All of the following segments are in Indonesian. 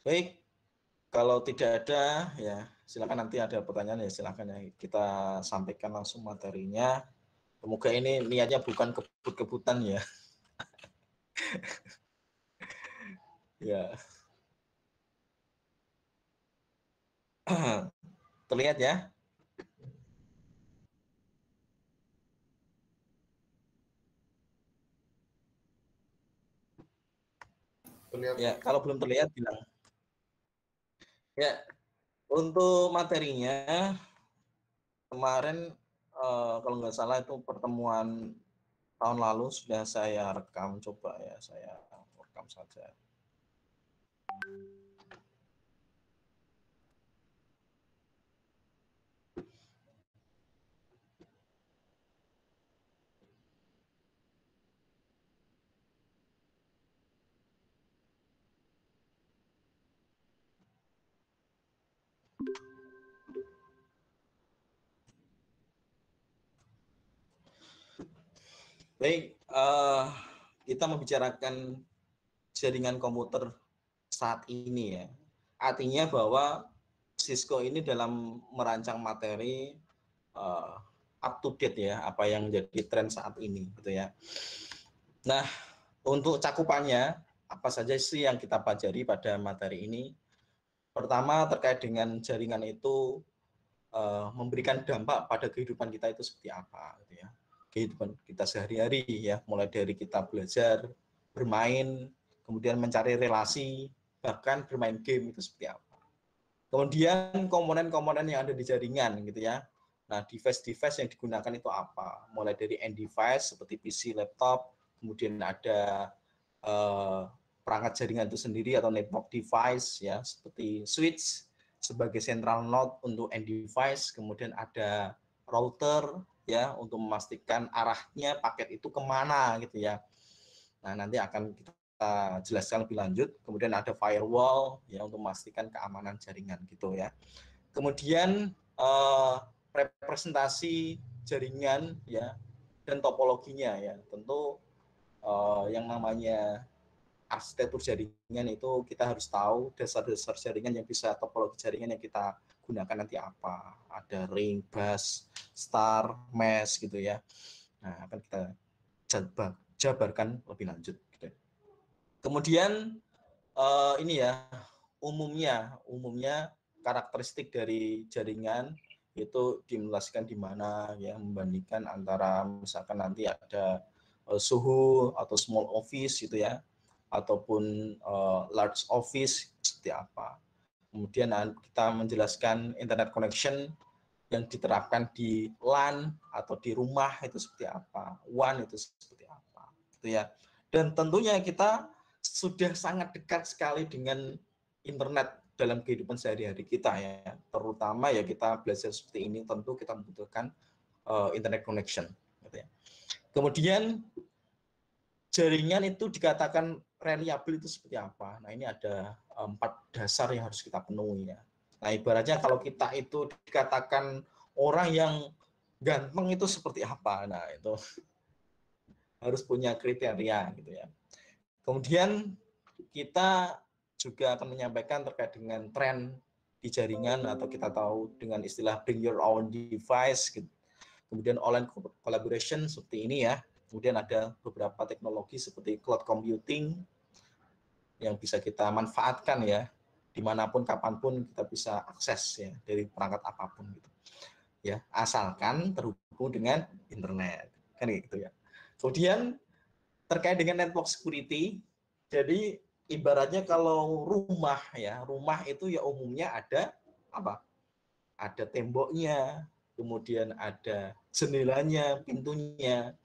Baik, kalau tidak ada ya silakan, nanti ada pertanyaan ya silakan ya kita sampaikan langsung materinya. Semoga ini niatnya bukan kebut-kebutan ya. Ya. Terlihat ya? Terlihat. Ya, kalau belum terlihat bilang. Ya, untuk materinya kemarin kalau nggak salah itu pertemuan tahun lalu sudah saya rekam, coba ya saya rekam saja. Baik, kita membicarakan jaringan komputer saat ini ya. Artinya bahwa Cisco ini dalam merancang materi up to date ya, apa yang menjadi tren saat ini gitu ya. Nah, untuk cakupannya apa saja sih yang kita pelajari pada materi ini? Pertama terkait dengan jaringan itu memberikan dampak pada kehidupan kita itu seperti apa gitu ya. Kehidupan kita sehari-hari ya, mulai dari kita belajar, bermain, kemudian mencari relasi, bahkan bermain game itu seperti apa. Kemudian komponen-komponen yang ada di jaringan gitu ya. Nah, device-device yang digunakan itu apa? Mulai dari end device seperti PC, laptop, kemudian ada perangkat jaringan itu sendiri atau network device ya, seperti switch sebagai central node untuk end device, kemudian ada router ya untuk memastikan arahnya paket itu kemana gitu ya. Nah, nanti akan kita jelaskan lebih lanjut. Kemudian ada firewall ya untuk memastikan keamanan jaringan gitu ya. Kemudian representasi jaringan ya dan topologinya ya. Tentu yang namanya arsitektur jaringan itu kita harus tahu dasar-dasar jaringan yang bisa, topologi jaringan yang kita gunakan nanti apa. Ada ring, bus, star, mesh gitu ya. Nah, akan kita jabarkan lebih lanjut. Gitu. Kemudian ini ya umumnya karakteristik dari jaringan itu dimulasikan di mana ya, membandingkan antara misalkan nanti ada suhu atau small office gitu ya, ataupun large office seperti apa. Kemudian kita menjelaskan internet connection yang diterapkan di LAN atau di rumah itu seperti apa, WAN itu seperti apa, gitu ya. Dan tentunya kita sudah sangat dekat sekali dengan internet dalam kehidupan sehari-hari kita ya, terutama ya kita belajar seperti ini tentu kita membutuhkan internet connection, gitu ya. Kemudian jaringan itu dikatakan reliable itu seperti apa? Nah, ini ada 4 dasar yang harus kita penuhi ya. Nah, ibaratnya kalau kita itu dikatakan orang yang ganteng itu seperti apa? Nah, itu harus punya kriteria gitu ya. Kemudian kita juga akan menyampaikan terkait dengan tren di jaringan atau kita tahu dengan istilah bring your own device gitu. Kemudian online collaboration seperti ini ya. Kemudian ada beberapa teknologi seperti cloud computing yang bisa kita manfaatkan ya, dimanapun kapanpun kita bisa akses ya dari perangkat apapun gitu ya, asalkan terhubung dengan internet kan gitu ya. Kemudian terkait dengan network security, jadi ibaratnya kalau rumah ya, rumah itu ya umumnya ada apa? Ada temboknya, kemudian ada jendelanya, pintunya.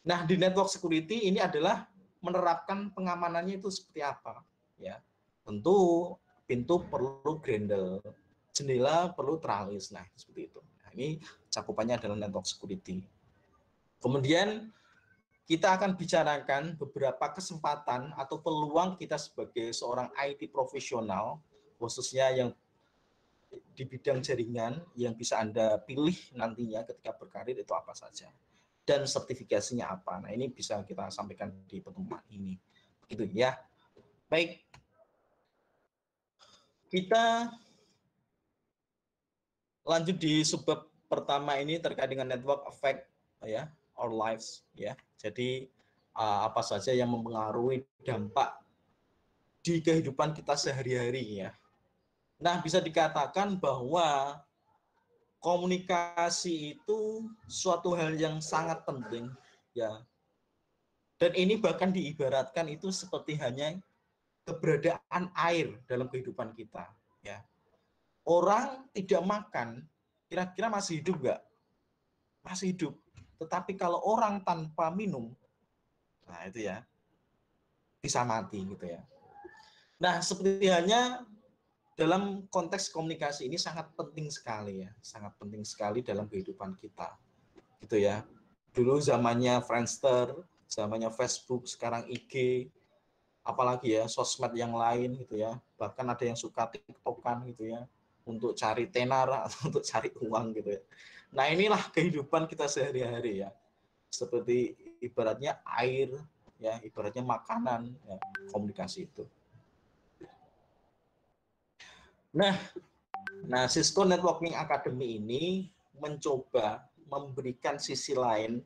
Nah, di network security ini adalah menerapkan pengamanannya itu seperti apa, ya. Tentu pintu perlu grendel, jendela perlu tralis, nah seperti itu. Nah, ini cakupannya adalah network security. Kemudian kita akan bicarakan beberapa kesempatan atau peluang kita sebagai seorang IT profesional, khususnya yang di bidang jaringan yang bisa Anda pilih nantinya ketika berkarir itu apa saja. Dan sertifikasinya apa. Nah, ini bisa kita sampaikan di pertemuan ini. Begitu ya. Baik. Kita lanjut di subbab pertama ini terkait dengan network effect ya, our lives ya. Jadi apa saja yang mempengaruhi dampak di kehidupan kita sehari-hari ya. Nah, bisa dikatakan bahwa komunikasi itu suatu hal yang sangat penting ya. Dan ini bahkan diibaratkan itu seperti hanya keberadaan air dalam kehidupan kita ya. Orang tidak makan, kira-kira masih hidup nggak? Masih hidup. Tetapi kalau orang tanpa minum, nah itu ya, bisa mati gitu ya. Nah, seperti hanya dalam konteks komunikasi ini sangat penting sekali ya, sangat penting sekali dalam kehidupan kita, gitu ya. Dulu zamannya Friendster, zamannya Facebook, sekarang IG, apalagi ya sosmed yang lain gitu ya. Bahkan ada yang suka TikTokan gitu ya, untuk cari tenar atau untuk cari uang gitu ya. Nah inilah kehidupan kita sehari-hari ya. Seperti ibaratnya air, ya ibaratnya makanan, ya, komunikasi itu. Nah, Cisco Networking Academy ini mencoba memberikan sisi lain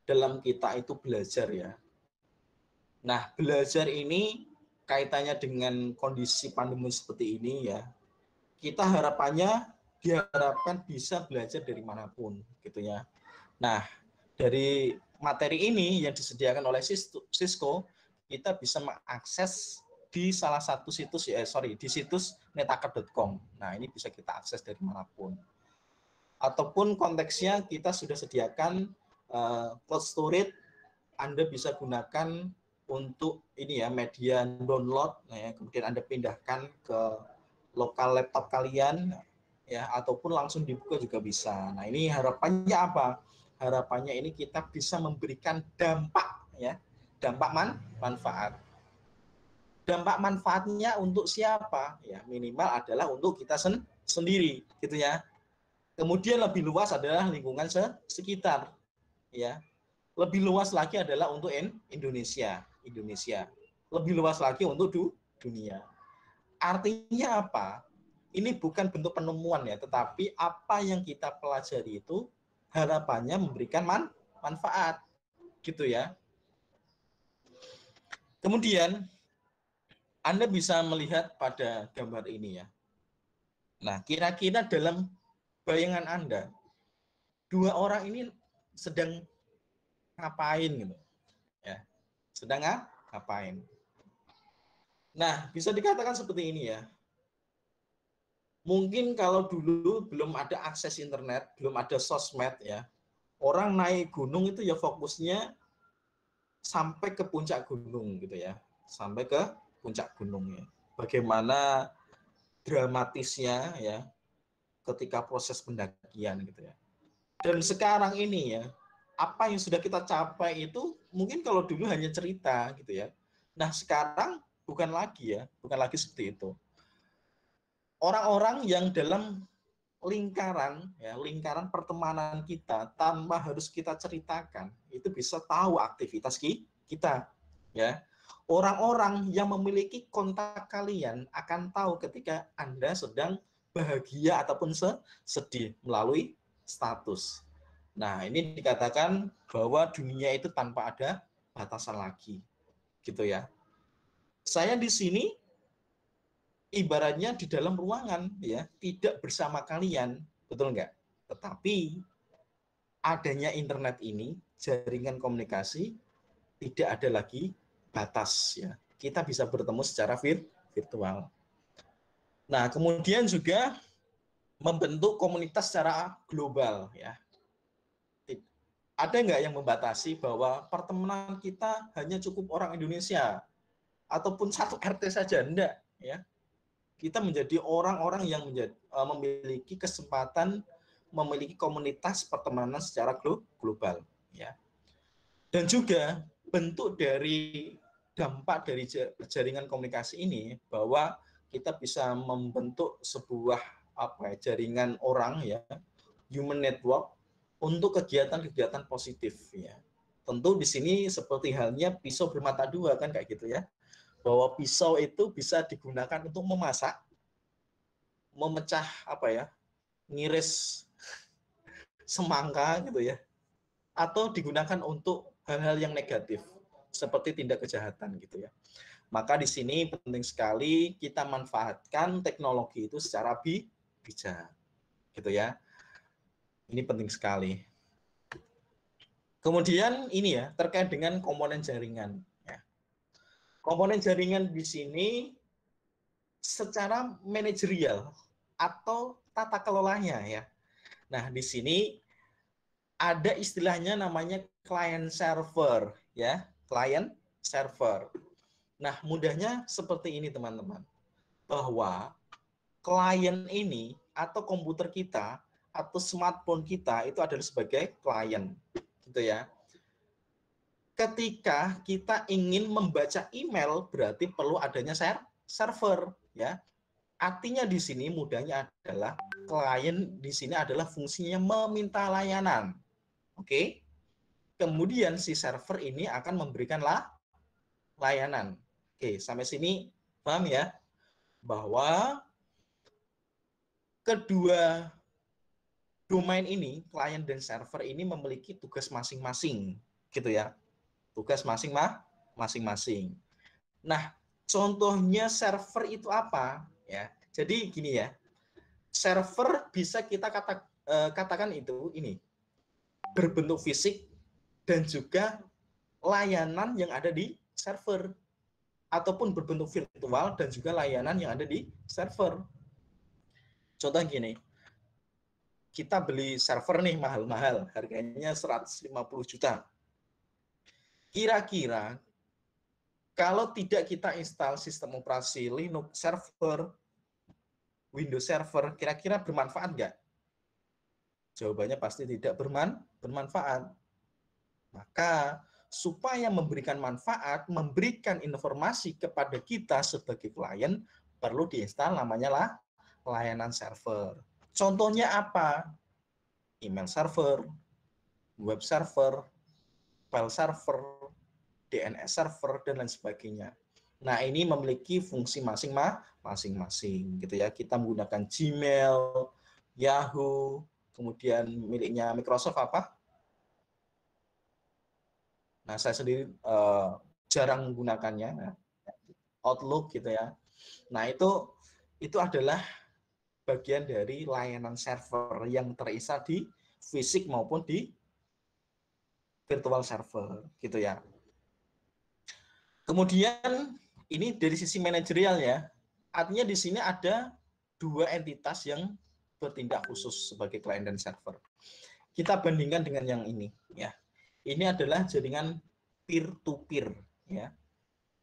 dalam kita itu belajar ya. Nah, belajar ini kaitannya dengan kondisi pandemi seperti ini ya. Kita harapannya diharapkan bisa belajar dari manapun gitu ya. Nah, dari materi ini yang disediakan oleh Cisco, kita bisa mengakses di salah satu situs di situs netaker.com. Nah, ini bisa kita akses dari manapun. Ataupun konteksnya kita sudah sediakan cloud storage, Anda bisa gunakan untuk ini ya media download, ya, kemudian Anda pindahkan ke lokal laptop kalian ya, ataupun langsung dibuka juga bisa. Nah, ini harapannya apa? Harapannya ini kita bisa memberikan dampak ya, dampak manfaat. Dampak manfaatnya untuk siapa? Ya, minimal adalah untuk kita sendiri gitu ya. Kemudian lebih luas adalah lingkungan sekitar ya. Lebih luas lagi adalah untuk Indonesia. Lebih luas lagi untuk dunia. Artinya apa? Ini bukan bentuk penemuan ya, tetapi apa yang kita pelajari itu harapannya memberikan manfaat, gitu ya. Kemudian Anda bisa melihat pada gambar ini ya. Nah, kira-kira dalam bayangan Anda, dua orang ini sedang ngapain gitu? Ya, sedang ngapain? Nah, bisa dikatakan seperti ini ya. Mungkin kalau dulu belum ada akses internet, belum ada sosmed ya, orang naik gunung itu ya fokusnya sampai ke puncak gunung gitu ya, sampai ke puncak gunung ya. Bagaimana dramatisnya ya ketika proses pendakian gitu ya. Dan sekarang ini ya, apa yang sudah kita capai itu mungkin kalau dulu hanya cerita gitu ya. Nah sekarang bukan lagi ya, bukan lagi seperti itu. Orang-orang yang dalam lingkaran ya, lingkaran pertemanan kita tanpa harus kita ceritakan itu bisa tahu aktivitas kita ya. Orang-orang yang memiliki kontak kalian akan tahu ketika Anda sedang bahagia ataupun sedih melalui status. Nah, ini dikatakan bahwa dunia itu tanpa ada batasan lagi gitu ya. Saya di sini ibaratnya di dalam ruangan ya, tidak bersama kalian, betul nggak? Tetapi adanya internet ini, jaringan komunikasi tidak ada lagi batas ya. Kita bisa bertemu secara virtual. Nah, kemudian juga membentuk komunitas secara global ya. Ada nggak yang membatasi bahwa pertemanan kita hanya cukup orang Indonesia ataupun satu RT saja? Enggak ya. Kita menjadi orang-orang yang memiliki kesempatan memiliki komunitas pertemanan secara global ya. Dan juga bentuk dari dampak dari jaringan komunikasi ini bahwa kita bisa membentuk sebuah jaringan orang ya, human network untuk kegiatan-kegiatan positif ya. Tentu di sini seperti halnya pisau bermata dua kan kayak gitu ya. Bahwa pisau itu bisa digunakan untuk memasak, memecah apa ya, ngiris semangka gitu ya, atau digunakan untuk hal-hal yang negatif seperti tindak kejahatan gitu ya. Maka di sini penting sekali kita manfaatkan teknologi itu secara bijak gitu ya. Ini penting sekali. Kemudian ini ya, terkait dengan komponen jaringan ya. Komponen jaringan di sini secara manajerial atau tata kelolanya ya. Nah, di sini ada istilahnya namanya client server ya, client server. Nah, mudahnya seperti ini teman-teman. Bahwa klien ini atau komputer kita atau smartphone kita itu adalah sebagai klien gitu ya. Ketika kita ingin membaca email berarti perlu adanya server ya. Artinya di sini mudahnya adalah klien di sini adalah fungsinya meminta layanan. Oke. Kemudian si server ini akan memberikan layanan. Oke, sampai sini paham ya? Bahwa kedua domain ini, klien dan server ini memiliki tugas masing-masing, gitu ya. Tugas masing-masing. Nah, contohnya server itu apa? Ya, jadi gini ya, server bisa kita katakan itu ini berbentuk fisik dan juga layanan yang ada di server, ataupun berbentuk virtual dan juga layanan yang ada di server. Contoh gini, kita beli server nih mahal-mahal, harganya 150 juta. Kira-kira kalau tidak kita install sistem operasi Linux server, Windows server, kira-kira bermanfaat nggak? Jawabannya pasti tidak bermanfaat. Maka supaya memberikan manfaat, memberikan informasi kepada kita sebagai klien, perlu diinstal namanya layanan server. Contohnya apa? Email server, web server, file server, DNS server, dan lain sebagainya. Nah, ini memiliki fungsi masing-masing gitu ya. Kita menggunakan Gmail, Yahoo, kemudian miliknya Microsoft apa? Nah, saya sendiri jarang menggunakannya, Outlook gitu ya. Nah, itu adalah bagian dari layanan server yang terinstal di fisik maupun di virtual server gitu ya. Kemudian ini dari sisi manajerial ya, artinya di sini ada dua entitas yang bertindak khusus sebagai klien dan server. Kita bandingkan dengan yang ini ya. Ini adalah jaringan peer to peer ya.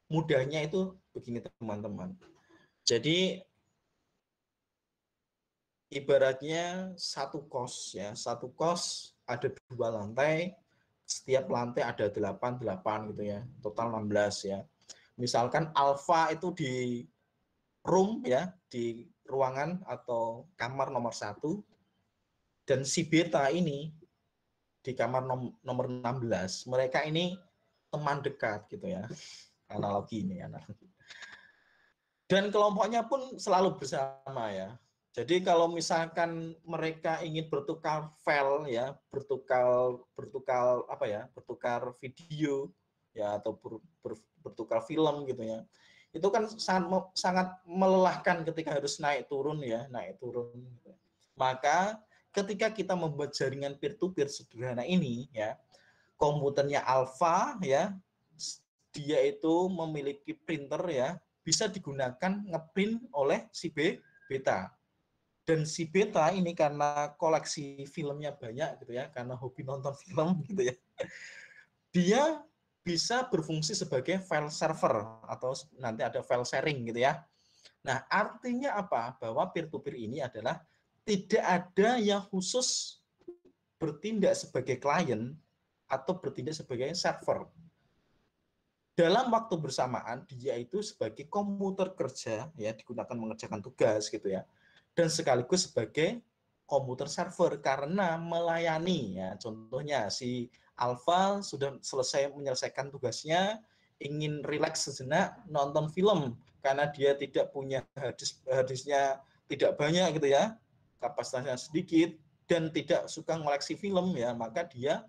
Mudahnya itu begini teman-teman. Jadi ibaratnya satu kos ya, satu kos ada 2 lantai, setiap lantai ada 8 gitu ya, total 16 ya. Misalkan alfa itu di room ya, di ruangan atau kamar nomor 1, dan si beta ini di kamar nomor 16. Mereka ini teman dekat gitu ya. Analogi ini analogi. Dan kelompoknya pun selalu bersama ya. Jadi kalau misalkan mereka ingin bertukar file ya, bertukar apa ya, bertukar video ya, atau bertukar film gitu ya, itu kan sangat melelahkan ketika harus naik turun ya, naik turun. Gitu. Maka ketika kita membuat jaringan peer to peer sederhana ini ya, komputernya Alpha ya, dia itu memiliki printer ya, bisa digunakan ngeprint oleh si beta. Dan si beta ini karena koleksi filmnya banyak gitu ya, karena hobi nonton film gitu ya, dia bisa berfungsi sebagai file server atau nanti ada file sharing gitu ya. Nah, artinya apa? Bahwa peer-to-peer ini adalah tidak ada yang khusus bertindak sebagai klien atau bertindak sebagai server. Dalam waktu bersamaan dia itu sebagai komputer kerja ya, digunakan mengerjakan tugas gitu ya, dan sekaligus sebagai komputer server karena melayani ya. Contohnya si Alpha sudah selesai menyelesaikan tugasnya, ingin rileks sejenak nonton film karena dia tidak punya harddisknya tidak banyak gitu ya, kapasitasnya sedikit dan tidak suka ngoleksi film ya, maka dia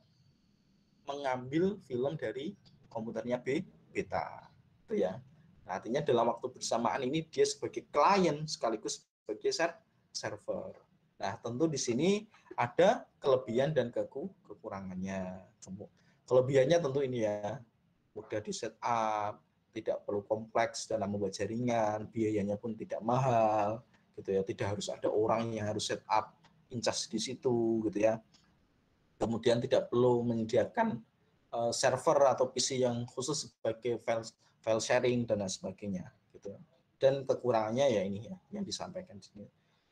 mengambil film dari komputernya beta itu ya. Nah, artinya dalam waktu bersamaan ini dia sebagai klien sekaligus sebagai server. Nah, tentu di sini ada kelebihan dan kekurangannya. Kelebihannya tentu ini ya, mudah di setup, tidak perlu kompleks dalam membuat jaringan, biayanya pun tidak mahal, gitu ya. Tidak harus ada orang yang harus setup incas di situ, gitu ya. Kemudian tidak perlu menyediakan server atau PC yang khusus sebagai file sharing dan lain sebagainya, gitu. Dan kekurangannya ya ini ya yang disampaikan di sini.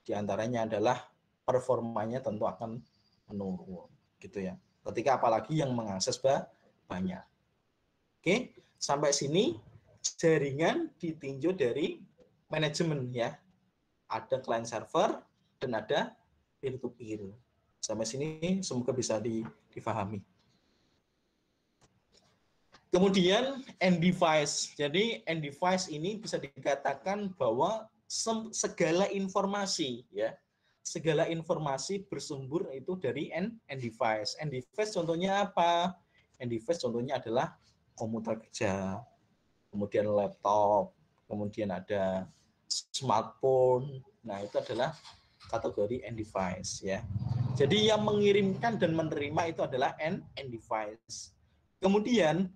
Di antaranya adalah performanya tentu akan menurun, gitu ya. Ketika apalagi yang mengakses banyak. Oke, sampai sini jaringan ditinjau dari manajemen ya. Ada client server dan ada peer-to-peer. Sampai sini semoga bisa difahami. Kemudian end device. Jadi end device ini bisa dikatakan bahwa segala informasi ya, segala informasi bersumber itu dari end device. End device contohnya apa? End device contohnya adalah komputer kerja, kemudian laptop, kemudian ada smartphone. Nah, itu adalah kategori end device ya. Jadi yang mengirimkan dan menerima itu adalah end device. Kemudian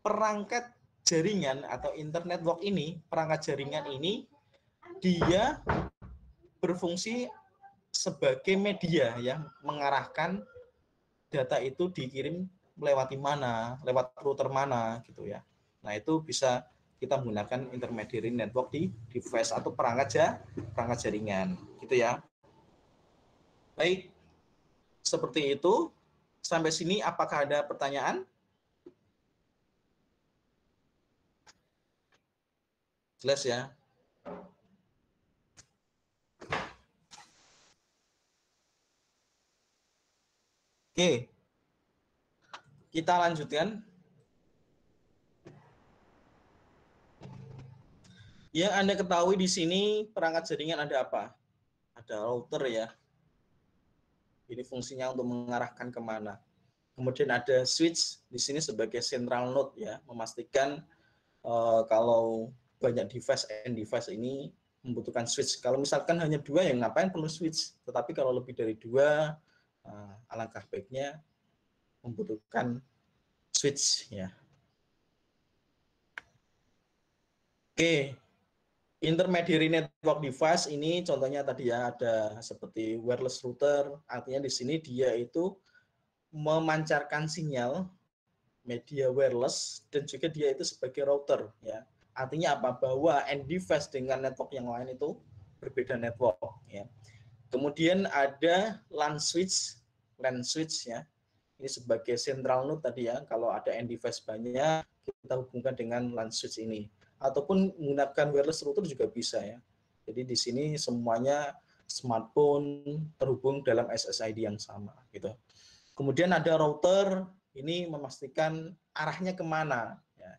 perangkat jaringan atau internet network ini, perangkat jaringan ini dia berfungsi sebagai media ya, mengarahkan data itu dikirim melewati mana, lewat router mana gitu ya. Nah, itu bisa kita menggunakan intermediary network di device atau perangkat jaringan gitu ya. Baik, seperti itu. Sampai sini apakah ada pertanyaan? Jelas ya? Oke. Kita lanjutkan. Yang Anda ketahui di sini perangkat jaringan ada apa? Ada router ya. Ini fungsinya untuk mengarahkan kemana. Kemudian ada switch di sini sebagai central node ya, memastikan kalau banyak device device ini membutuhkan switch. Kalau misalkan hanya dua, ya ngapain perlu switch? Tetapi kalau lebih dari dua, alangkah baiknya membutuhkan switch ya. Oke, intermediary network device ini contohnya tadi ya ada seperti wireless router. Artinya di sini dia itu memancarkan sinyal media wireless dan juga dia itu sebagai router ya. Artinya apa? Bahwa end device dengan network yang lain itu berbeda network ya. Kemudian ada LAN switch ya. Ini sebagai central node tadi ya. Kalau ada end device banyak, kita hubungkan dengan LAN switch ini. Ataupun menggunakan wireless router juga bisa ya. Jadi di sini semuanya smartphone terhubung dalam SSID yang sama gitu. Kemudian ada router, ini memastikan arahnya kemana. Ya.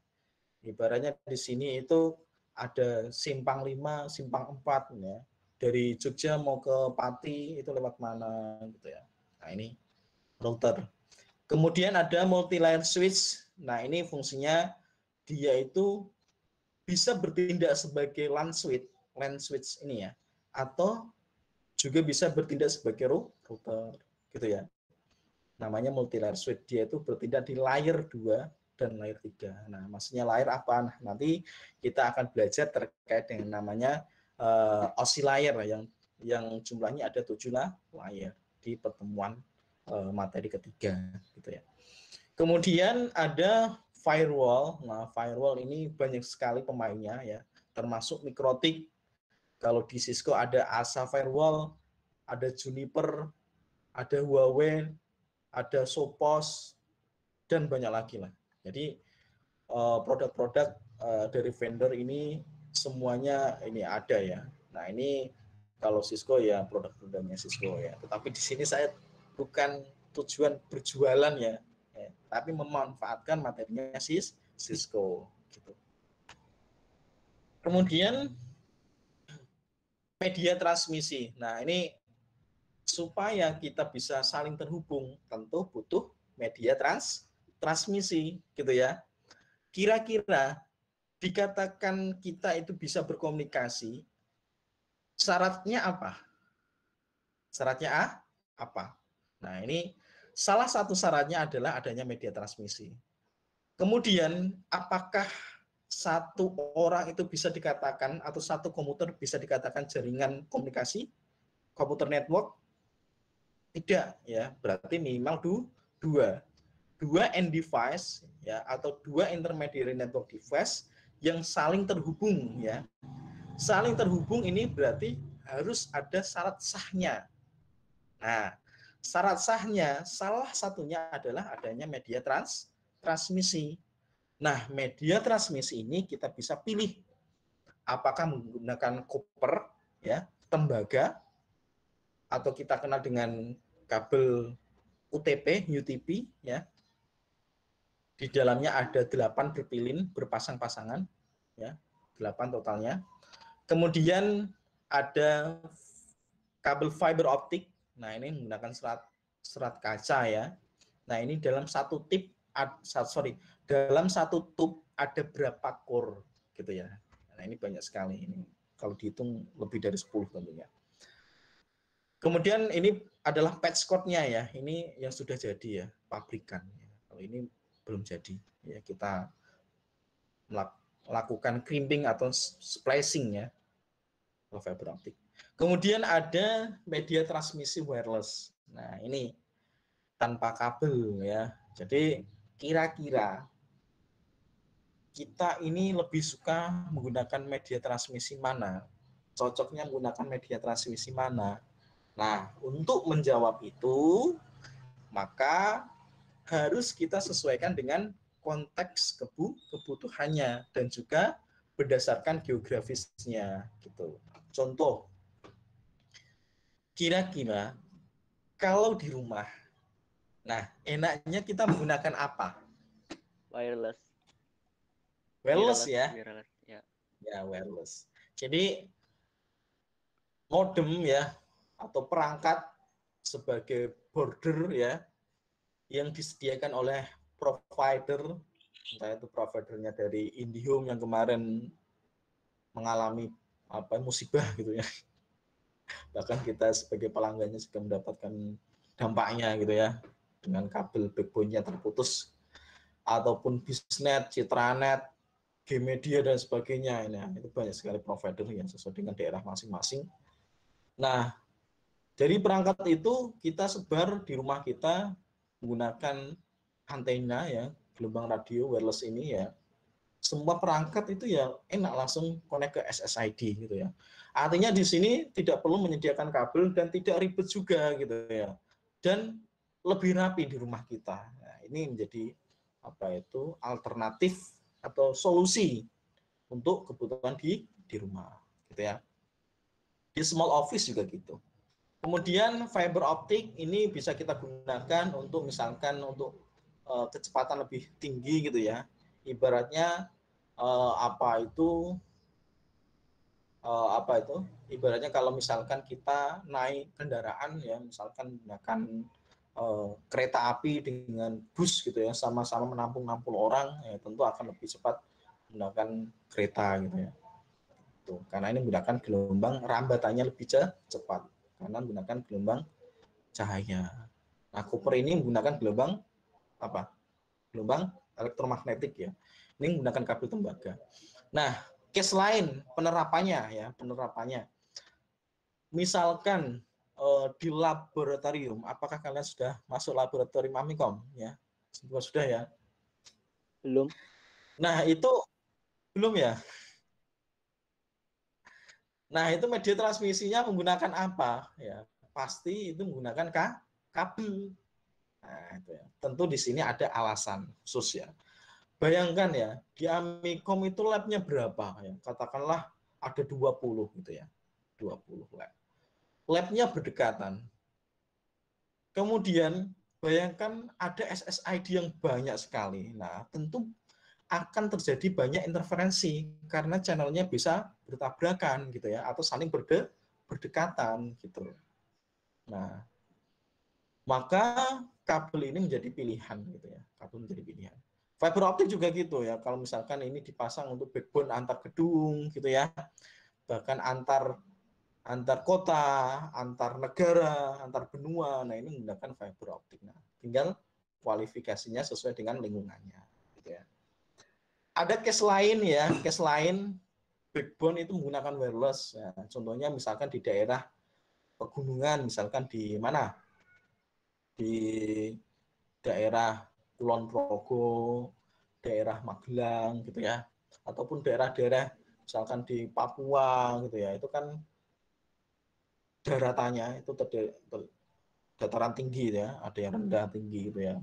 Ibaratnya di sini itu ada simpang 5, simpang 4 ya. Dari Jogja mau ke Pati itu lewat mana gitu ya. Nah, ini router. Kemudian ada multi layer switch. Nah, ini fungsinya dia itu bisa bertindak sebagai LAN switch ini ya. Atau juga bisa bertindak sebagai router gitu ya. Namanya multi layer switch. Dia itu bertindak di layer 2 dan layer 3. Nah, maksudnya layer apa? Nah, nanti kita akan belajar terkait dengan namanya oscillator yang jumlahnya ada 7 layer di pertemuan materi ketiga gitu ya. Kemudian ada firewall. Nah, firewall ini banyak sekali pemainnya ya, termasuk Mikrotik. Kalau di Cisco ada ASA Firewall, ada Juniper, ada Huawei, ada Sophos, dan banyak lagi lah. Jadi produk-produk dari vendor ini semuanya ini ada ya. Nah, ini kalau Cisco ya produk-produknya Cisco ya. Tetapi di sini saya bukan tujuan berjualan ya, tapi memanfaatkan materinya Cisco gitu. Kemudian media transmisi. Nah, ini supaya kita bisa saling terhubung, tentu butuh media transmisi, gitu ya. Kira-kira dikatakan kita itu bisa berkomunikasi, syaratnya apa? Syaratnya apa? Nah, ini salah satu syaratnya adalah adanya media transmisi. Kemudian, apakah satu orang itu bisa dikatakan, atau satu komputer bisa dikatakan jaringan komunikasi, komputer network? Tidak, ya. Berarti minimal dua end device, ya, atau dua intermediary network device yang saling terhubung, ya. Saling terhubung ini berarti harus ada syarat sahnya. Nah, syarat sahnya salah satunya adalah adanya media transmisi. Nah, media transmisi ini kita bisa pilih apakah menggunakan koper, ya, tembaga, atau kita kenal dengan kabel UTP, ya. Di dalamnya ada 8 berpilin, berpasang-pasangan, ya, 8 totalnya. Kemudian ada kabel fiber optik. Nah, ini menggunakan serat kaca, ya. Nah, ini dalam satu dalam satu tube ada berapa core, gitu ya. Nah, ini banyak sekali ini. Kalau dihitung lebih dari 10 tentunya. Kemudian ini adalah patch code-nya, ya. Ini yang sudah jadi, ya, pabrikan. Kalau ini belum jadi, ya, kita melakukan crimping atau splicing, ya, fiber optik. Kemudian ada media transmisi wireless. Nah, ini tanpa kabel, ya. Jadi kira-kira kita ini lebih suka menggunakan media transmisi mana? Cocoknya menggunakan media transmisi mana? Nah, untuk menjawab itu, maka harus kita sesuaikan dengan konteks kebutuhannya dan juga berdasarkan geografisnya, gitu. Contoh, kira-kira kalau di rumah, nah, enaknya kita menggunakan apa? Wireless. Wireless, ya. Wireless, ya. Ya, wireless. Jadi modem, ya, atau perangkat sebagai border, ya, yang disediakan oleh provider, entah itu providernya dari IndiHome yang kemarin mengalami musibah, gitu ya. Bahkan kita sebagai pelanggannya juga mendapatkan dampaknya, gitu ya, dengan kabel backbone-nya terputus, ataupun Bisnet, Citranet, Gmedia dan sebagainya. Ini itu banyak sekali provider yang sesuai dengan daerah masing-masing. Nah, dari perangkat itu kita sebar di rumah kita menggunakan antena, ya, gelombang radio wireless ini, ya. Semua perangkat itu ya enak langsung connect ke SSID, gitu ya. Artinya di sini tidak perlu menyediakan kabel dan tidak ribet juga, gitu ya. Dan lebih rapi di rumah kita. Nah, ini menjadi alternatif atau solusi untuk kebutuhan di rumah, gitu ya. Di small office juga gitu. Kemudian fiber optik ini bisa kita gunakan untuk misalkan untuk kecepatan lebih tinggi, gitu ya. Ibaratnya ibaratnya kalau misalkan kita naik kendaraan, ya, misalkan menggunakan kereta api dengan bus, gitu ya, sama-sama menampung 60 orang, ya, tentu akan lebih cepat menggunakan kereta, gitu ya. Tuh, karena ini menggunakan gelombang rambatannya lebih cepat karena menggunakan gelombang cahaya. Nah, Cooper ini menggunakan gelombang apa? Gelombang elektromagnetik, ya. Ini menggunakan kabel tembaga. Nah, case lain penerapannya. Misalkan di laboratorium, apakah kalian sudah masuk laboratorium Amikom, ya? Sudah, ya. Belum. Nah, itu belum, ya. Nah, itu media transmisinya menggunakan apa? Ya, pasti itu menggunakan kabel. Nah, itu ya. Tentu di sini ada alasan khusus, ya. Bayangkan, ya, di Amikom itu labnya berapa, ya? Katakanlah ada 20, gitu ya. 20 lab. Labnya berdekatan. Kemudian bayangkan ada SSID yang banyak sekali. Nah, tentu akan terjadi banyak interferensi karena channelnya bisa bertabrakan, gitu ya, atau saling berdekatan gitu. Nah, maka kabel ini menjadi pilihan gitu ya. Kabel menjadi pilihan. Fiber optik juga gitu ya. Kalau misalkan ini dipasang untuk backbone antar gedung gitu ya. Bahkan antar kota, antar negara, antar benua. Nah, ini menggunakan fiber optik. Nah, tinggal kualifikasinya sesuai dengan lingkungannya gitu ya. Ada case lain ya, case lain backbone itu menggunakan wireless. Ya, contohnya misalkan di daerah pegunungan, misalkan di mana? Di daerah Kulon Progo, daerah Magelang gitu ya, ataupun daerah-daerah misalkan di Papua gitu ya, itu kan daratannya itu dataran tinggi ya, ada yang rendah tinggi gitu ya.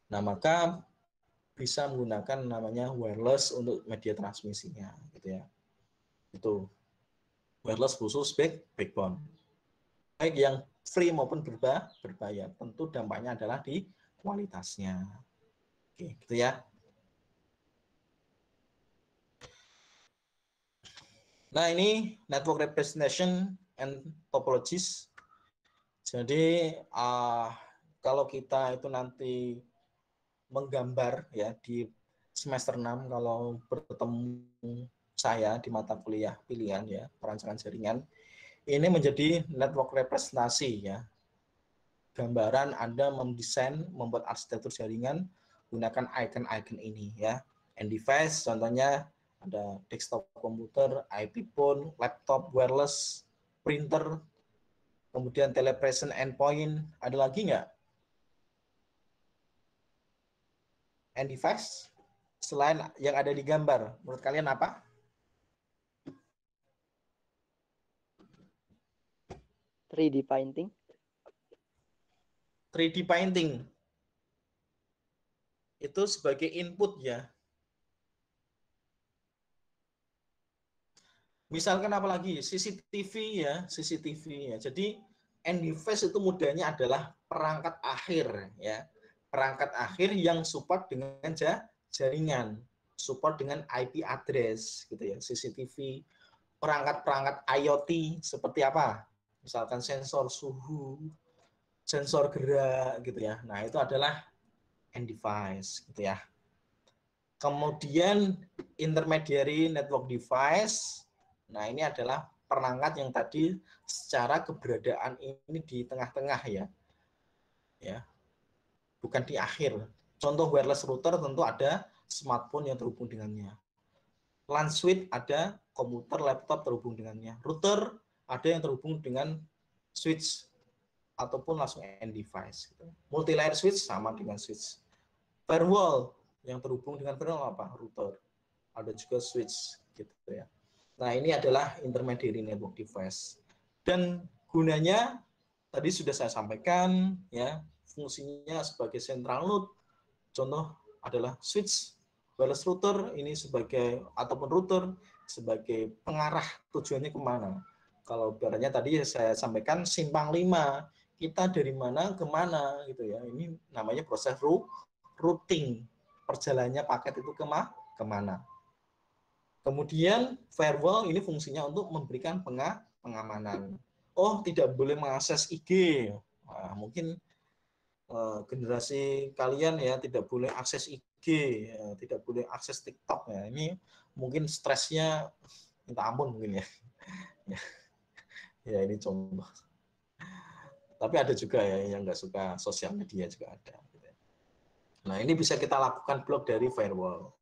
Nah, maka bisa menggunakan namanya wireless untuk media transmisinya gitu ya. Itu wireless khusus backbone. Baik yang free maupun berbayar. Tentu dampaknya adalah di kualitasnya. Oke, gitu ya. Nah, ini network representation and topologies. Jadi kalau kita itu nanti menggambar ya di semester 6 kalau bertemu saya di mata kuliah pilihan ya, perancangan jaringan, ini menjadi network representasi ya. Gambaran Anda mendesain, membuat arsitektur jaringan gunakan icon-icon ini ya. And device contohnya ada desktop komputer, IP phone, laptop, wireless, printer, kemudian telepresence endpoint. Ada lagi nggak? And device selain yang ada di gambar, menurut kalian apa? 3D painting. 3D painting itu sebagai input ya. Misalkan apalagi CCTV ya, CCTV ya. Jadi end device itu mudahnya adalah perangkat akhir ya. Perangkat akhir yang support dengan jaringan, support dengan IP address gitu ya. CCTV, perangkat-perangkat IoT seperti apa? Misalkan sensor suhu, sensor gerak gitu ya. Nah, itu adalah end device gitu ya. Kemudian intermediary network device. Nah, ini adalah perangkat yang tadi secara keberadaan ini di tengah-tengah ya. Ya. Bukan di akhir. Contoh wireless router tentu ada smartphone yang terhubung dengannya. LAN switch ada komputer, laptop terhubung dengannya. Router ada yang terhubung dengan switch ataupun langsung end device. Multi layer switch sama dengan switch. Firewall yang terhubung dengan firewall apa? Router. Ada juga switch gitu ya. Nah, ini adalah intermediary network device. Dan gunanya tadi sudah saya sampaikan ya, fungsinya sebagai central node. Contoh adalah switch, wireless router ini sebagai ataupun router sebagai pengarah tujuannya kemana. Kalau barangnya tadi saya sampaikan simpang 5, kita dari mana ke mana gitu ya. Ini namanya proses routing. Perjalanannya paket itu kemana. Kemudian firewall ini fungsinya untuk memberikan pengamanan. Oh, tidak boleh mengakses IG. Nah, mungkin generasi kalian ya tidak boleh akses IG, ya, tidak boleh akses TikTok ya. Ini mungkin stresnya minta ampun mungkin ya. Ya ini contoh. Tapi ada juga ya yang nggak suka sosial media juga ada. Nah, ini bisa kita lakukan blok dari firewall.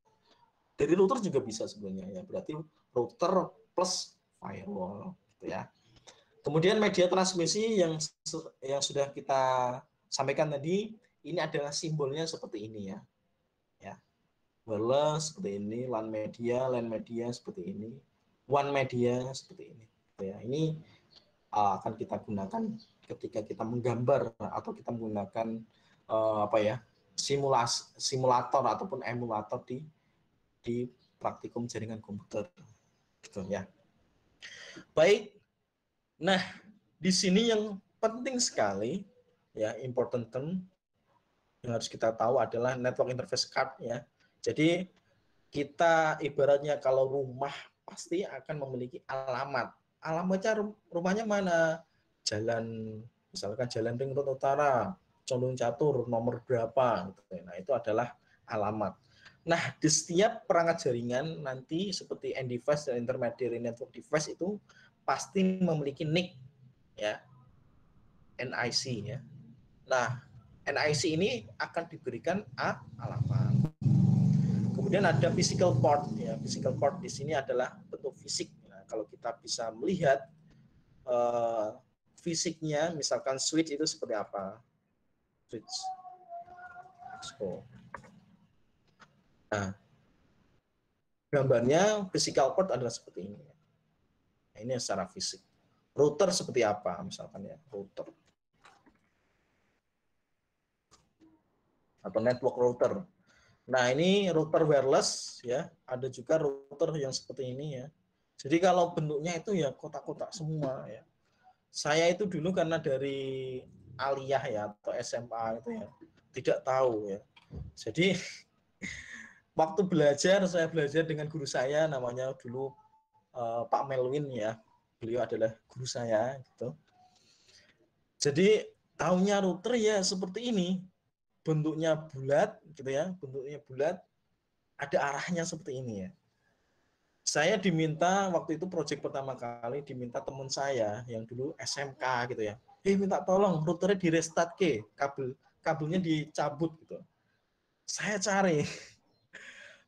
Dari router juga bisa sebenarnya ya. Berarti router plus firewall gitu ya. Kemudian media transmisi yang sudah kita sampaikan tadi, ini adalah simbolnya seperti ini ya. Ya. Wireless seperti ini, LAN media seperti ini, WAN media seperti ini. Ya, ini akan kita gunakan ketika kita menggambar atau kita menggunakan apa ya? Simulator ataupun emulator di praktikum jaringan komputer gitu ya. Baik. Nah, di sini yang penting sekali ya, important term yang harus kita tahu adalah network interface card ya. Jadi kita ibaratnya kalau rumah pasti akan memiliki alamat alamatnya rumahnya mana, jalan, misalkan jalan Ring Road Utara, Condong Catur, nomor berapa, gitu. Nah itu adalah alamat. Nah di setiap perangkat jaringan nanti seperti end device dan intermediary network device itu pasti memiliki NIC, ya, NIC, ya. Nah NIC ini akan diberikan alamat. Kemudian ada physical port, ya. Physical port di sini adalah bentuk fisik. Nah, kalau kita bisa melihat fisiknya, misalkan switch itu seperti apa? Switch. Nah, gambarnya physical port adalah seperti ini. Nah, ini secara fisik. Router seperti apa, misalkan ya, router. Atau network router. Nah, ini router wireless, ya. Ada juga router yang seperti ini, ya. Jadi kalau bentuknya itu ya kotak-kotak semua, ya. Saya itu dulu karena dari aliyah, ya, atau SMA itu ya, tidak tahu, ya. Jadi waktu belajar, saya belajar dengan guru saya, namanya dulu Pak Melwin, ya. Beliau adalah guru saya, gitu. Jadi tahunya router ya seperti ini, bentuknya bulat, gitu ya, bentuknya bulat, ada arahnya seperti ini, ya. Saya diminta waktu itu proyek pertama kali diminta teman saya yang dulu SMK, gitu ya. Minta tolong routernya di restart ke, kabelnya dicabut, gitu. Saya cari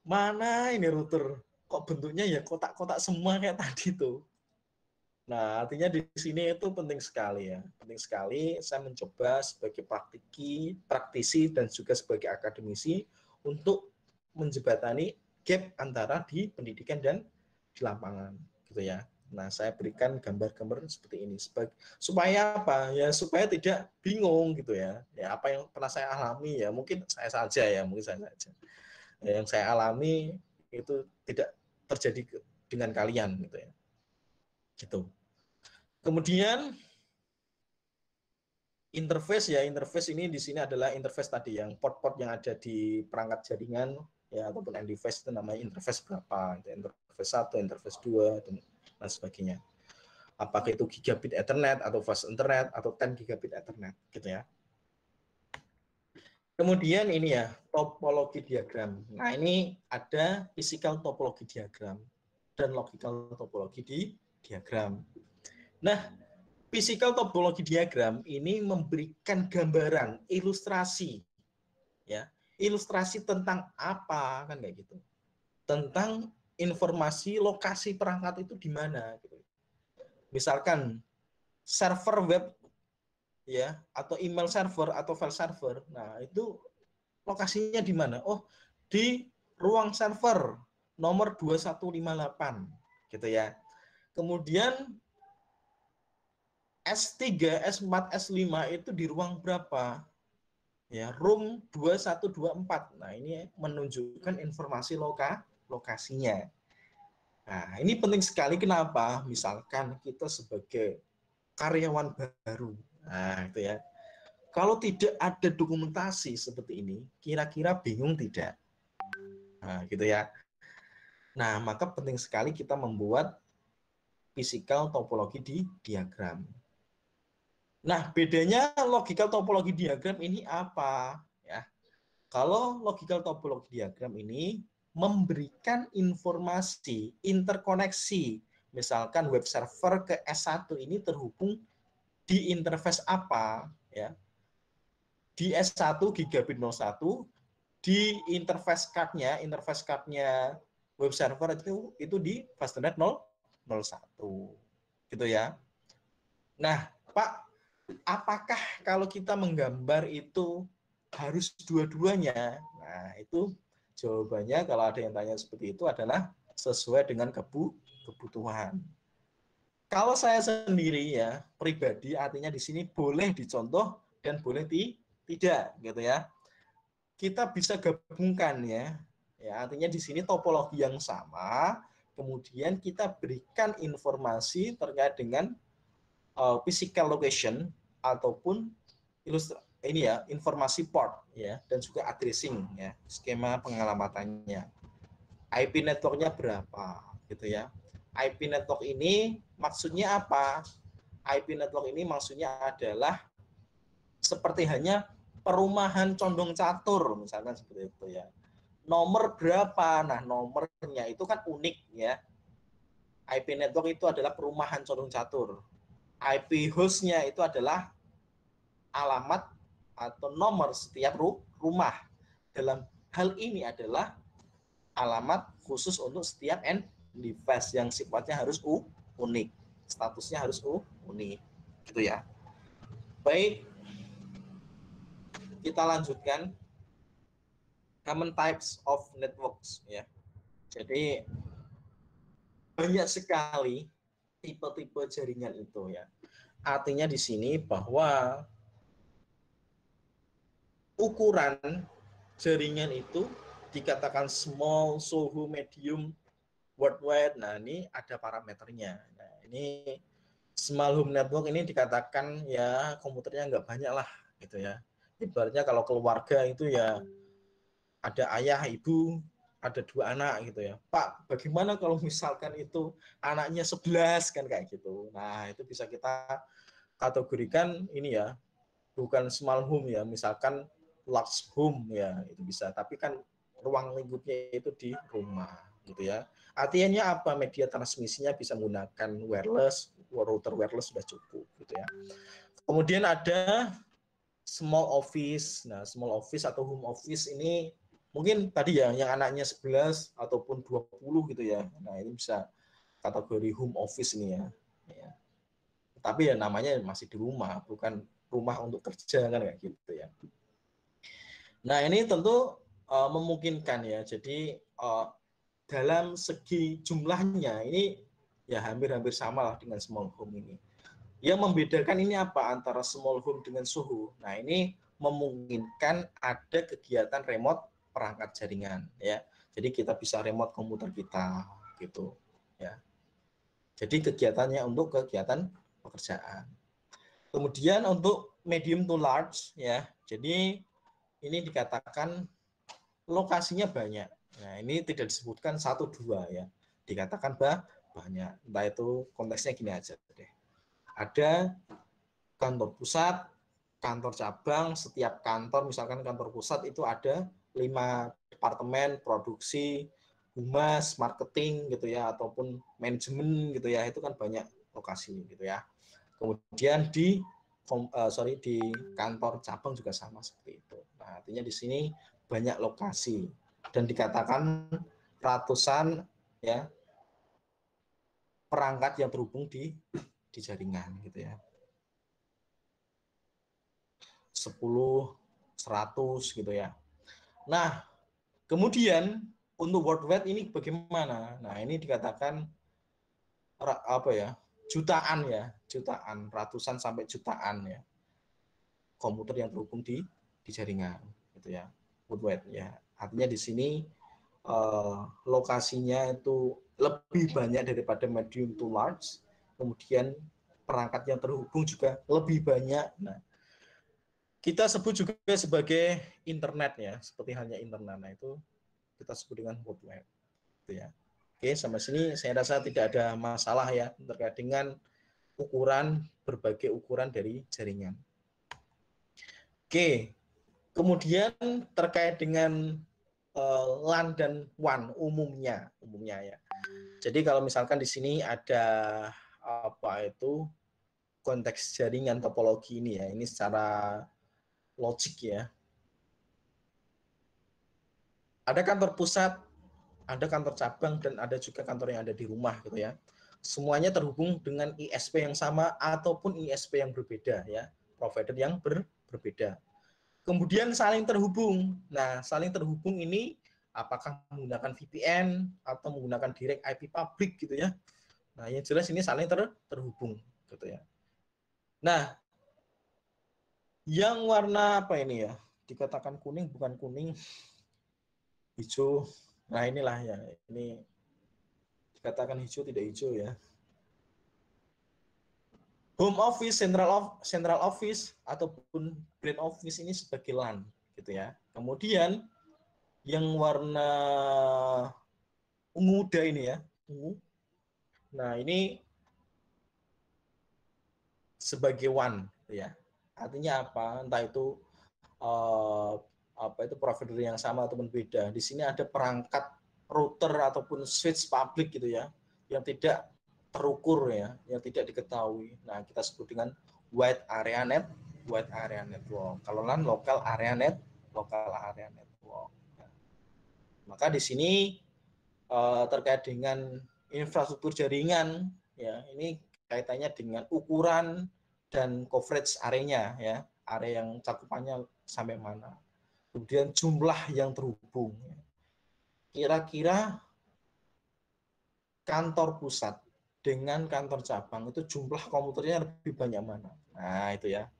mana ini router, kok bentuknya ya kotak-kotak semua kayak tadi tuh. Nah, artinya di sini itu penting sekali, ya. Penting sekali saya mencoba sebagai praktisi dan juga sebagai akademisi untuk menjembatani gap antara di pendidikan dan di lapangan, gitu ya. Nah, saya berikan gambar-gambar seperti ini supaya apa? Ya supaya tidak bingung, gitu ya. Ya apa yang pernah saya alami, ya mungkin saya saja, ya mungkin saya saja. Ya, yang saya alami itu tidak terjadi dengan kalian, gitu ya. Gitu. Kemudian interface, ya, interface ini di sini adalah interface tadi yang port-port yang ada di perangkat jaringan, ya, ataupun end device itu namanya interface berapa, itu interface 1, interface 2 dan sebagainya. Apakah itu gigabit Ethernet atau fast internet atau 10 gigabit Ethernet, gitu ya. Kemudian ini ya, topologi diagram. Nah, ini ada physical topologi diagram dan logical topologi di diagram. Nah, physical topologi diagram ini memberikan gambaran, ilustrasi, ya, ilustrasi tentang apa, kan kayak gitu, tentang informasi lokasi perangkat itu di mana, gitu. Misalkan server web, ya, atau email server atau file server, nah itu lokasinya di mana? Oh, di ruang server nomor 2158, gitu ya. Kemudian S3, S4, S5 itu di ruang berapa? Ya, room 2124. Nah, ini menunjukkan informasi lokasinya. Nah, ini penting sekali, kenapa? Misalkan kita sebagai karyawan baru. Nah, itu ya. Kalau tidak ada dokumentasi seperti ini, kira-kira bingung tidak? Nah, gitu ya. Nah, maka penting sekali kita membuat physical topologi di diagram. Nah, bedanya logical topologi diagram ini apa? Ya, kalau logical topologi diagram ini memberikan informasi interkoneksi, misalkan web server ke S1 ini terhubung di interface apa, ya. Di S1 gigabit 01, di interface card-nya web server itu di fastnet 001, gitu ya. Nah, Pak, apakah kalau kita menggambar itu harus dua-duanya? Nah, itu jawabannya kalau ada yang tanya seperti itu adalah sesuai dengan kebutuhan. Kalau saya sendiri, ya, pribadi, artinya di sini boleh dicontoh dan boleh tidak, gitu ya. Kita bisa gabungkan, ya. Ya, artinya di sini topologi yang sama, kemudian kita berikan informasi terkait dengan physical location ataupun ini ya, informasi port, ya, dan juga addressing, ya, skema pengalamatannya, IP networknya berapa, gitu ya. IP network ini maksudnya apa? IP network ini maksudnya adalah seperti hanya perumahan condong catur, misalkan seperti itu ya. Nomor berapa? Nah, nomornya itu kan unik ya. IP network itu adalah perumahan condong catur. IP hostnya itu adalah alamat atau nomor setiap rumah. Dalam hal ini adalah alamat khusus untuk setiap end device yang sifatnya harus unik. Statusnya harus unik. Gitu ya. Baik, kita lanjutkan. Common types of networks ya. Jadi banyak sekali tipe-tipe jaringan itu ya. Artinya di sini bahwa ukuran jaringan itu dikatakan small, SOHU, medium, worldwide. Nah, ini ada parameternya. Nah, ini small home network ini dikatakan ya komputernya nggak banyak lah gitu ya. Ibaratnya kalau keluarga itu ya ada ayah, ibu, ada 2 anak gitu ya. Pak, bagaimana kalau misalkan itu anaknya 11 kan kayak gitu. Nah, itu bisa kita kategorikan ini ya, bukan small home ya, misalkan large home ya, itu bisa. Tapi kan ruang lingkupnya itu di rumah gitu ya. Artinya apa? Media transmisinya bisa menggunakan wireless, router wireless sudah cukup gitu ya. Kemudian ada small office. Nah, small office atau home office ini mungkin tadi ya yang anaknya 11 ataupun 20 gitu ya. Nah, ini bisa kategori home office ini ya. Ya. Tapi ya namanya masih di rumah, bukan rumah untuk kerja kan kayak gitu ya. Nah, ini tentu memungkinkan ya. Jadi dalam segi jumlahnya ini ya hampir-hampir sama lah dengan small home ini. Yang membedakan ini apa antara small home dengan SOHU? Nah, ini memungkinkan ada kegiatan remote perangkat jaringan ya. Jadi kita bisa remote komputer kita gitu ya. Jadi kegiatannya untuk kegiatan pekerjaan. Kemudian untuk medium to large ya. Jadi ini dikatakan lokasinya banyak. Nah, ini tidak disebutkan 1 2 ya. Dikatakan banyak. Entah itu konteksnya gini aja deh. Ada kantor pusat, kantor cabang, setiap kantor, misalkan kantor pusat itu ada 5 departemen, produksi, humas, marketing gitu ya, ataupun manajemen gitu ya, itu kan banyak lokasi gitu ya. Kemudian di kantor cabang juga sama seperti itu. Nah, artinya di sini banyak lokasi dan dikatakan ratusan ya perangkat yang terhubung di jaringan gitu ya. 10, 100 gitu ya. Nah, kemudian untuk worldwide ini bagaimana? Nah, ini dikatakan apa ya? Jutaan, ratusan sampai jutaan ya. Komputer yang terhubung di jaringan gitu ya. Worldwide ya. Artinya di sini lokasinya itu lebih banyak daripada medium to large. Kemudian perangkat yang terhubung juga lebih banyak. Nah, kita sebut juga sebagai internet ya, seperti halnya internet. Nah, itu kita sebut dengan worldwide. Gitu ya. Oke, sampai sini saya rasa tidak ada masalah ya terkait dengan berbagai ukuran dari jaringan. Oke, kemudian terkait dengan LAN dan WAN umumnya ya. Jadi kalau misalkan di sini ada apa itu konteks jaringan topologi ini ya, ini secara logik ya. Ada kantor pusat, ada kantor cabang, dan ada juga kantor yang ada di rumah gitu ya. Semuanya terhubung dengan ISP yang sama ataupun ISP yang berbeda ya, provider yang berbeda. Kemudian saling terhubung. Nah, saling terhubung ini apakah menggunakan VPN atau menggunakan direct IP public gitu ya. Nah, yang jelas ini saling terhubung gitu ya. Nah, yang warna apa ini ya? Dikatakan kuning bukan kuning, hijau. Nah, inilah ya. Ini dikatakan hijau tidak hijau ya. Home office, central office ataupun grand office ini sebagai LAN gitu ya. Kemudian yang warna ungu muda ini ya, ungu. Nah, ini sebagai one, ya. Artinya apa? Entah itu apa itu provider yang sama ataupun beda. Di sini ada perangkat router ataupun switch public gitu ya, yang tidak terukur ya, yang tidak diketahui. Nah, kita sebut dengan wide area network. Kalau LAN local area network. Nah, maka di sini terkait dengan infrastruktur jaringan ya, ini kaitannya dengan ukuran dan coverage areanya ya, area yang cakupannya sampai mana. Kemudian jumlah yang terhubung. Kira-kira kantor pusat dengan kantor cabang itu jumlah komputernya lebih banyak mana? Nah, itu ya.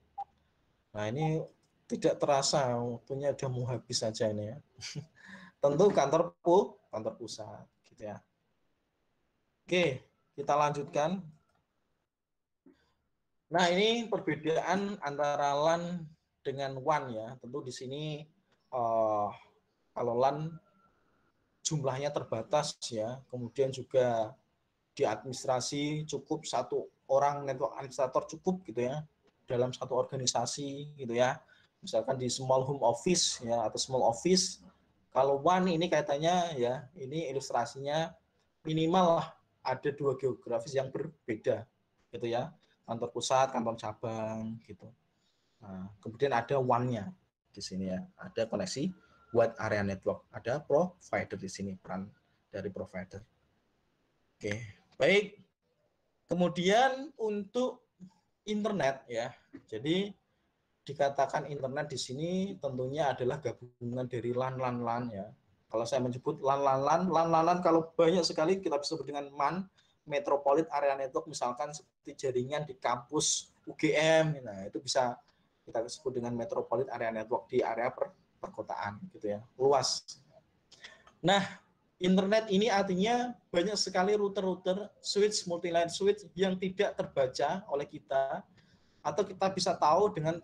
Nah, ini tidak terasa waktunya udah mau habis saja ini ya. Tentu kantor pusat gitu ya. Oke, kita lanjutkan. Nah, ini perbedaan antara LAN dengan WAN ya. Tentu di sini kalau LAN jumlahnya terbatas ya. Kemudian juga di administrasi cukup satu orang network administrator cukup gitu ya dalam satu organisasi gitu ya. Misalkan di small home office ya atau small office. Kalau WAN ini kaitannya ya, ini ilustrasinya minimal lah ada 2 geografis yang berbeda gitu ya, kantor pusat, kantor cabang gitu. Nah, kemudian ada WAN-nya di sini ya, ada koneksi wide area network, ada provider di sini, peran dari provider. Oke, baik. Kemudian untuk internet ya, jadi dikatakan internet di sini tentunya adalah gabungan dari LAN ya. Kalau saya menyebut LAN kalau banyak sekali kita bisa sebut dengan MAN, Metropolitan Area Network, misalkan seperti jaringan di kampus UGM, nah itu bisa kita sebut dengan Metropolitan Area Network di area perkotaan gitu ya, luas. Nah, internet ini artinya banyak sekali router-router switch, multi-line switch yang tidak terbaca oleh kita, atau kita bisa tahu dengan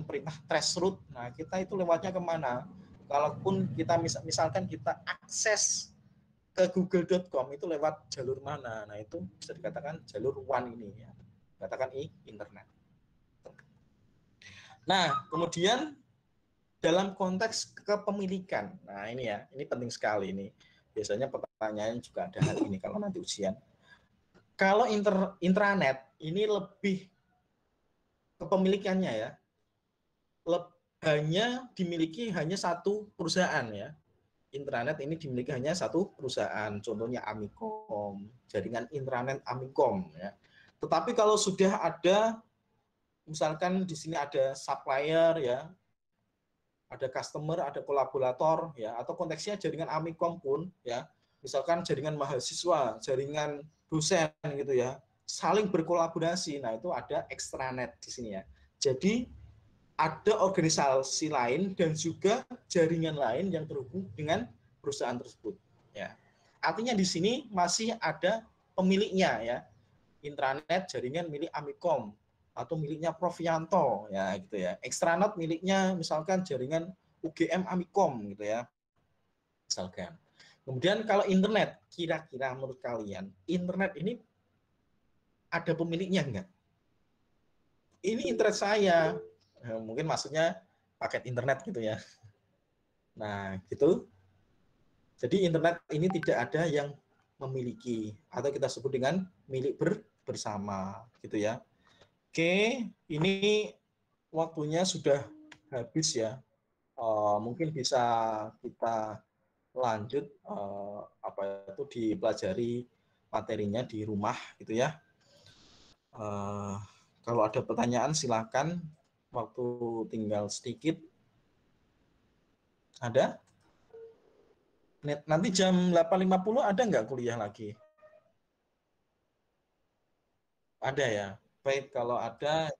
perintah traceroute. Nah, kita itu lewatnya kemana? Kalaupun kita misalkan kita akses ke google.com itu lewat jalur mana? Nah, itu bisa dikatakan jalur WAN ini ya. Katakan internet. Nah, kemudian dalam konteks kepemilikan. Nah, ini ya, ini penting sekali ini. Biasanya pertanyaan juga ada hal ini kalau nanti ujian. Kalau intranet ini lebih kepemilikannya ya, hanya satu perusahaan ya. Intranet ini dimiliki hanya satu perusahaan, contohnya Amikom, jaringan intranet Amikom ya. Tetapi kalau sudah ada, misalkan di sini ada supplier ya, ada customer, ada kolaborator ya, atau konteksnya jaringan Amikom pun ya, misalkan jaringan mahasiswa, jaringan dosen gitu ya, saling berkolaborasi. Nah, itu ada extranet di sini ya. Jadi ada organisasi lain dan juga jaringan lain yang terhubung dengan perusahaan tersebut ya. Artinya di sini masih ada pemiliknya ya. Intranet jaringan milik Amikom atau miliknya Prof Yanto ya gitu ya. Extranet miliknya misalkan jaringan UGM Amikom gitu ya. Misalkan. Kemudian kalau internet, kira-kira menurut kalian internet ini ada pemiliknya enggak? Ini internet saya. Mungkin maksudnya paket internet gitu ya. Nah, gitu. Jadi internet ini tidak ada yang memiliki atau kita sebut dengan milik bersama gitu ya. Oke, ini waktunya sudah habis ya. Mungkin bisa kita lanjut apa itu dipelajari materinya di rumah gitu ya. Kalau ada pertanyaan silakan. Waktu tinggal sedikit. Ada? Nanti jam 8.50 ada nggak kuliah lagi? Ada ya. Baik, kalau ada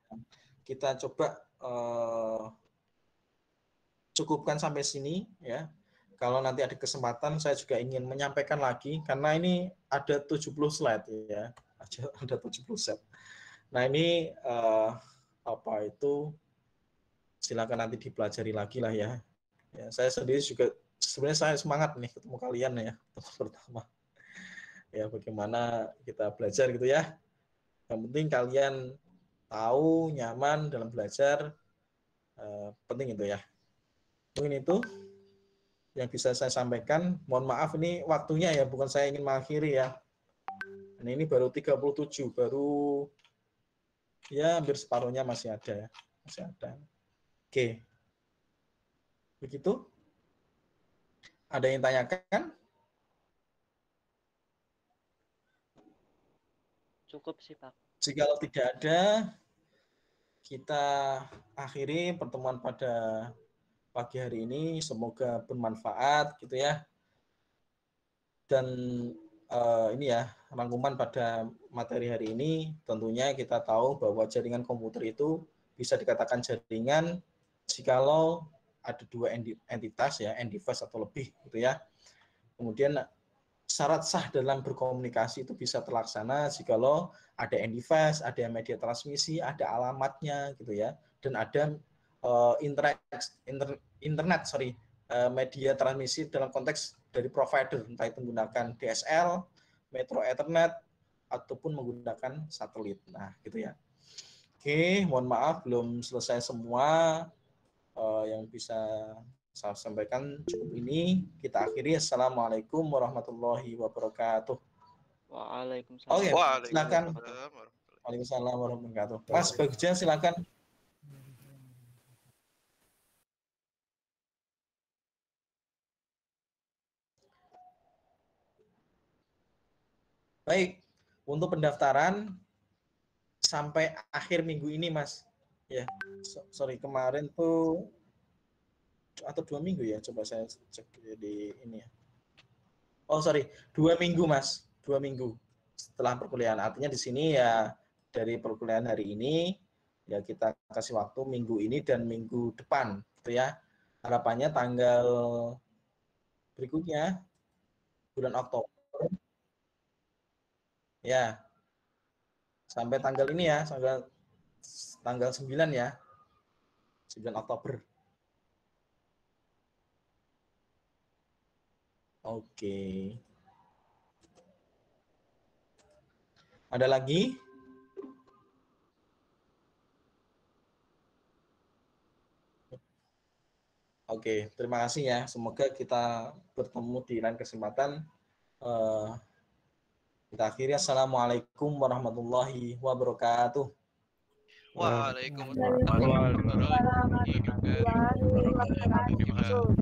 kita coba cukupkan sampai sini ya. Kalau nanti ada kesempatan saya juga ingin menyampaikan lagi karena ini ada 70 slide ya. Ada 70 slide. Nah, ini apa itu silakan nanti dipelajari lagi lah ya. Ya, saya sendiri juga sebenarnya saya semangat nih ketemu kalian ya pertama. ya bagaimana kita belajar gitu ya. Yang penting kalian tahu, nyaman dalam belajar, penting itu ya. Mungkin itu yang bisa saya sampaikan. Mohon maaf ini waktunya ya, bukan saya ingin mengakhiri ya. Dan ini baru 37, baru ya hampir separuhnya masih ada ya. Masih ada. Oke. Begitu? Ada yang tanyakan? Cukup sih, Pak. Jika tidak ada, kita akhiri pertemuan pada pagi hari ini. Semoga bermanfaat gitu ya. Dan ini ya, rangkuman pada materi hari ini, tentunya kita tahu bahwa jaringan komputer itu bisa dikatakan jaringan jikalau ada dua entitas ya, end device atau lebih gitu ya. Kemudian syarat sah dalam berkomunikasi itu bisa terlaksana jikalau ada end device, ada media transmisi, ada alamatnya gitu ya, dan ada media transmisi dalam konteks dari provider, entah itu menggunakan DSL, Metro Ethernet, ataupun menggunakan satelit. Nah, gitu ya. Oke, mohon maaf belum selesai semua yang bisa saya sampaikan cukup ini. Kita akhiri. Assalamualaikum warahmatullahi wabarakatuh. Waalaikumsalam. Oke, silakan. Waalaikumsalam. Waalaikumsalam warahmatullahi wabarakatuh. Mas Bagja, silakan. Baik, untuk pendaftaran sampai akhir minggu ini, Mas. Ya, sorry kemarin tuh atau 2 minggu ya, coba saya cek di ini ya. Oh sorry, 2 minggu Mas, 2 minggu setelah perkuliahan. Artinya di sini ya dari perkuliahan hari ini ya kita kasih waktu minggu ini dan minggu depan, gitu ya. Harapannya tanggal berikutnya bulan Oktober ya sampai tanggal ini ya, tanggal 9 ya, 9 Oktober. Oke. Ada lagi? Oke, terima kasih ya. Semoga kita bertemu di lain kesempatan. Kita akhiri. Assalamualaikum warahmatullahi wabarakatuh. Waalaikumsalam warahmatullahi wabarakatuh.